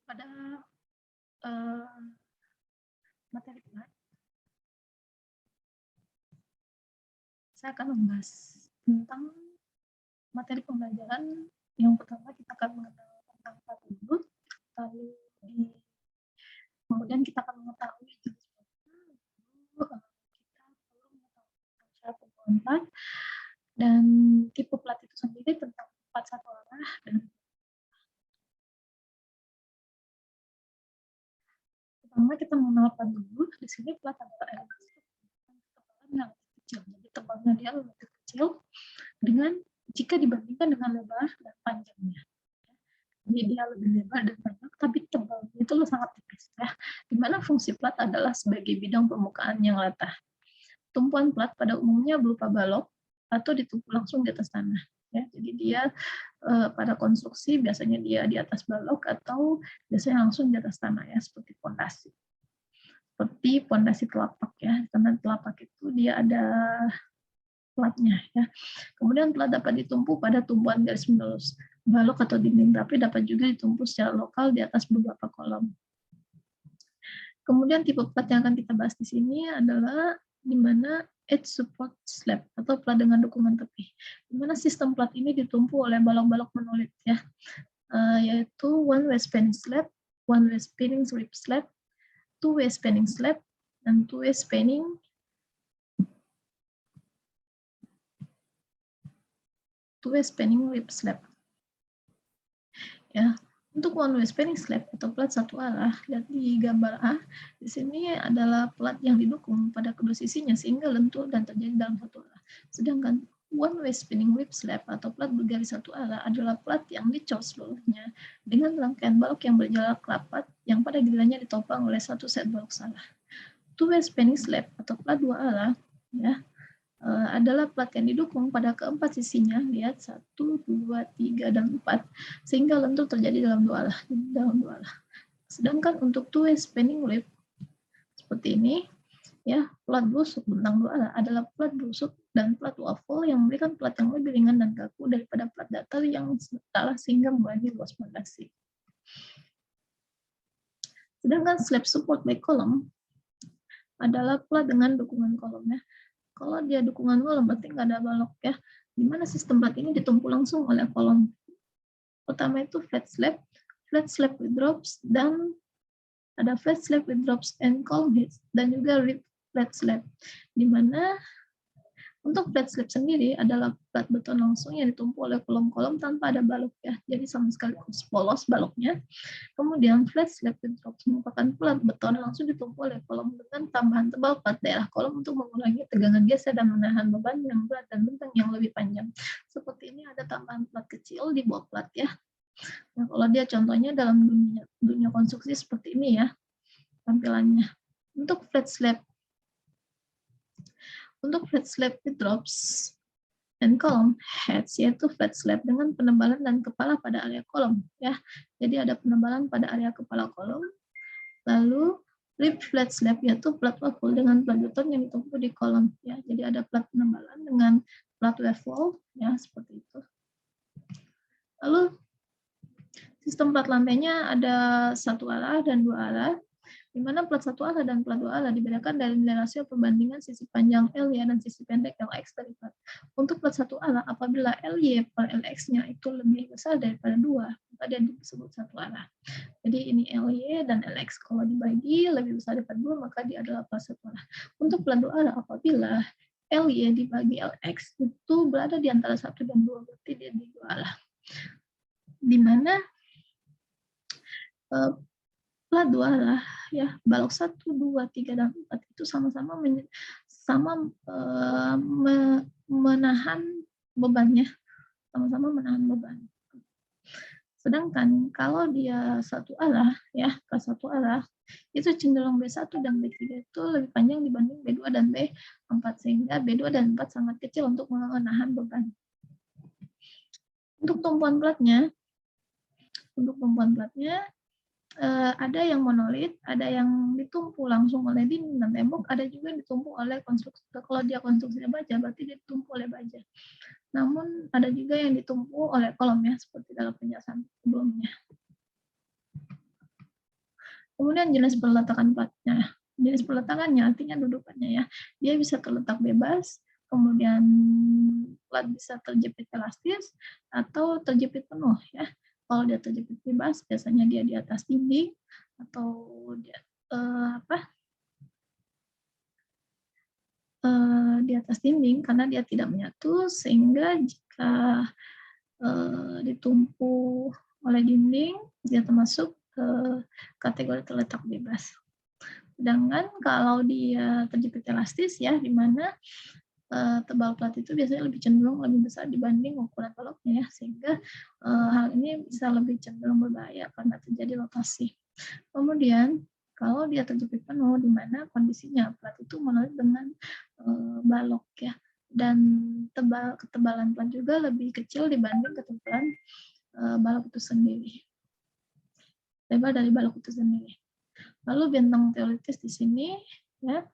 pada uh, materi plat, saya akan membahas tentang materi pembelajaran. Yang pertama kita akan mengenal tentang plat dulu, lalu kemudian kita akan mengetahui jenis plat, kita perlu mengetahui syarat pembuatan plat dan tipe plat itu sendiri, tentang plat satu arah dan pertama kita mengenal plat dulu. Di sini plat adalah elemen tebalan yang kecil, jadi tebalnya dia lebih kecil dengan jika dibandingkan dengan lebar dan panjangnya. Jadi dia lebih lebar dan panjang, tapi tebalnya itu sangat tipis ya. Dimana fungsi plat adalah sebagai bidang permukaan yang rata. Tumpuan plat pada umumnya berupa balok atau ditumpu langsung di atas tanah. Ya, jadi dia pada konstruksi biasanya dia di atas balok atau biasanya langsung di atas tanah ya, seperti pondasi. Seperti pondasi telapak ya, karena telapak itu dia ada platnya ya. Kemudian plat dapat ditumpu pada tumpuan garis menerus, balok atau dinding, tapi dapat juga ditumpu secara lokal di atas beberapa kolom. Kemudian tipe plat yang akan kita bahas di sini adalah di mana edge support slab atau plat dengan dukungan tepi. Di mana sistem plat ini ditumpu oleh balok-balok monolit ya, yaitu one way spanning slab, one way spinning rib slab, two way spanning slab, dan two way spanning rib slab. Ya, untuk one way spanning slab atau plat satu arah, lihat di gambar A, di sini adalah plat yang didukung pada kedua sisinya sehingga lentur dan terjadi dalam satu arah. Sedangkan one way spinning rib slab atau plat bergaris satu arah adalah plat yang dicor seluruhnya dengan rangkaian balok yang berjarak rapat yang pada gilirannya ditopang oleh satu set balok salah. Two way spanning slab atau plat dua arah ya, adalah plat yang didukung pada keempat sisinya, lihat 1, 2, 3, dan 4, sehingga lentur terjadi dalam dua arah. Sedangkan untuk two way spanning rib seperti ini, ya, plat brusuk bentang dua arah adalah plat brusuk dan plat waffle yang memberikan plat yang lebih ringan dan kaku daripada plat datar yang salah sehingga mengurangi luas pondasi. Sedangkan slab support by column adalah plat dengan dukungan kolomnya. Kalau dia dukungan kolom berarti nggak ada balok ya. Dimana sistem plat ini ditumpu langsung oleh kolom. Pertama itu flat slab with drops, dan ada flat slab with drops and column hits, dan juga rib flat slab. Dimana untuk flat slab sendiri adalah plat beton langsung yang ditumpu oleh kolom-kolom tanpa ada balok ya. Jadi sama sekali polos baloknya. Kemudian flat slab with drops merupakan plat beton langsung ditumpu oleh kolom dengan tambahan tebal plat daerah kolom untuk mengurangi tegangan geser dan menahan beban yang berat dan bentang yang lebih panjang. Seperti ini ada tambahan plat kecil di bawah plat ya. Nah, kalau dia contohnya dalam dunia konstruksi seperti ini ya tampilannya. Untuk flat slab with drops and column heads, yaitu flat slab dengan penebalan dan kepala pada area kolom ya. Jadi ada penebalan pada area kepala kolom. Lalu rib flat slab yaitu plat waffle dengan plat beton yang ditumpu di kolom ya. Jadi ada plat penebalan dengan plat waffle ya, seperti itu. Lalu sistem plat lantainya ada satu arah dan dua arah, di mana plat satu arah dan plat dua arah dibedakan dari nilai rasio perbandingan sisi panjang LY dan sisi pendek LX dari plat. Untuk plat satu arah, apabila LY per LX-nya itu lebih besar daripada 2, maka dia disebut satu arah. Jadi ini LY dan LX, kalau dibagi lebih besar daripada 2, maka dia adalah plat satu arah. Untuk plat dua arah, apabila LY dibagi LX itu berada di antara 1 dan 2, berarti dia di dua arah. Di mana plat dua arah ya, balok 1, 2, 3, dan 4 itu sama-sama menahan bebannya, sama-sama menahan beban. Sedangkan kalau dia satu arah ya, ke satu arah itu cenderung B1 dan B3 itu lebih panjang dibanding B2 dan B4, sehingga B2 dan 4 sangat kecil untuk menahan beban. Untuk tumpuan platnya ada yang monolit, ada yang ditumpu langsung oleh dinding dan tembok, ada juga yang ditumpu oleh konstruksi. Kalau dia konstruksinya baja, berarti dia ditumpu oleh baja. Namun ada juga yang ditumpu oleh kolom ya, seperti dalam penjelasan sebelumnya. Kemudian jenis peletakan platnya. Jenis peletakannya artinya dudukannya ya. Dia bisa terletak bebas, kemudian plat bisa terjepit elastis atau terjepit penuh ya. Kalau dia terjepit bebas, biasanya dia di atas dinding atau dia di atas dinding karena dia tidak menyatu, sehingga jika ditumpu oleh dinding, dia termasuk kategori terletak bebas. Sedangkan kalau dia terjepit elastis ya, di mana tebal plat itu biasanya lebih cenderung lebih besar dibanding ukuran baloknya ya, sehingga hal ini bisa lebih cenderung berbahaya karena terjadi rotasi. Kemudian kalau dia terjepit penuh, di mana kondisinya plat itu menurut dengan balok ya, dan ketebalan plat juga lebih kecil dibanding ketebalan balok itu sendiri, lebar dari balok itu sendiri. Lalu bentang teoritis di sini ya.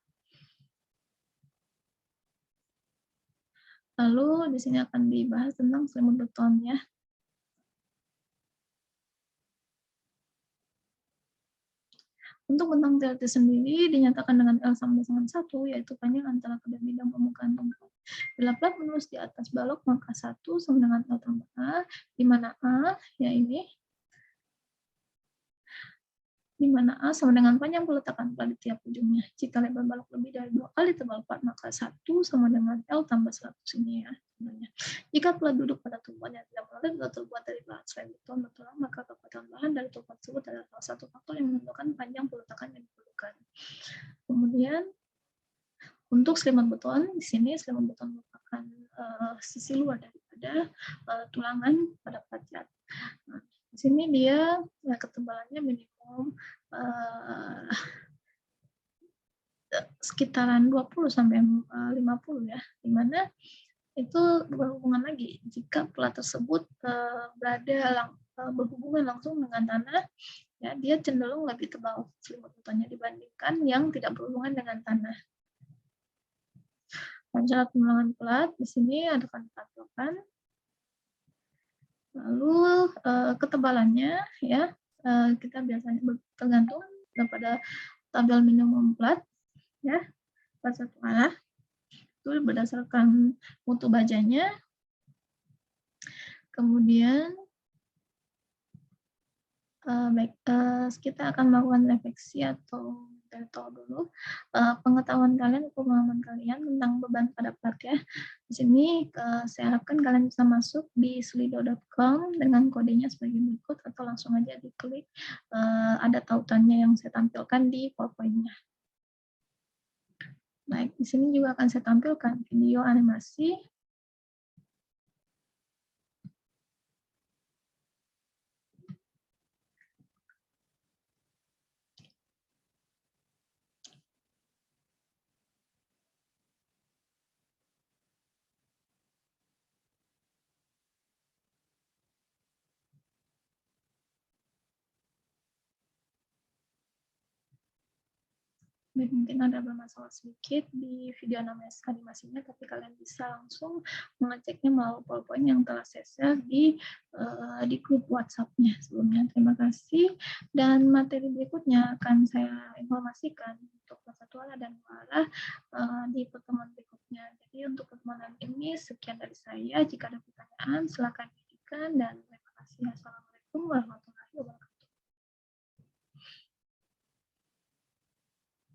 Lalu di sini akan dibahas tentang selimut beton ya. Untuk bentang teoritis sendiri dinyatakan dengan L sama dengan 1, yaitu panjang antara kedua bidang permukaan tempat. Bila plat menurus di atas balok, maka 1 sama dengan L tambah A, di mana A ya ini, di mana A sama dengan panjang peletakan plat di tiap ujungnya. Jika lebar balok lebih dari 2 kali tebal plat, maka 1 sama dengan L tambah 100 ini ya. Sebenarnya. Jika plat duduk pada tumpuan yang tidak mengalir atau terbuat dari bahan selain beton atau tulang, maka kekuatan bahan dari tumpuan tersebut adalah salah satu faktor yang menentukan panjang peletakan yang diperlukan. Kemudian untuk selimut beton, di sini selimut beton merupakan sisi luar daripada tulangan pada plat cat. Nah, di sini dia ya, ketebalannya minimum sekitaran 20 sampai 50 ya, di mana itu berhubungan lagi jika plat tersebut berhubungan langsung dengan tanah ya, dia cenderung lebih tebal selimut betonnya dibandingkan yang tidak berhubungan dengan tanah. Syarat penulangan plat di sini ada patokan. Lalu ketebalannya ya, kita biasanya tergantung daripada tabel minimum plat ya, plat satu arah itu berdasarkan mutu bajanya. Kemudian kita akan melakukan refleksi atau tahu dulu pengetahuan kalian, pemahaman kalian tentang beban pada plat ya. Di sini saya harapkan kalian bisa masuk di slido.com dengan kodenya sebagai berikut, atau langsung aja diklik ada tautannya yang saya tampilkan di PowerPoint-nya. Baik, di sini juga akan saya tampilkan video animasi. Mungkin ada bermasalah sedikit di video animasinya, tapi kalian bisa langsung mengeceknya melalui PowerPoint yang telah saya share di grup WhatsApp-nya sebelumnya. Terima kasih, dan materi berikutnya akan saya informasikan untuk kelas 1 arah dan 2 arah di pertemuan berikutnya. Jadi untuk pertemuan ini sekian dari saya. Jika ada pertanyaan silakan dikirimkan, dan terima kasih. Assalamualaikum warahmatullahi wabarakatuh.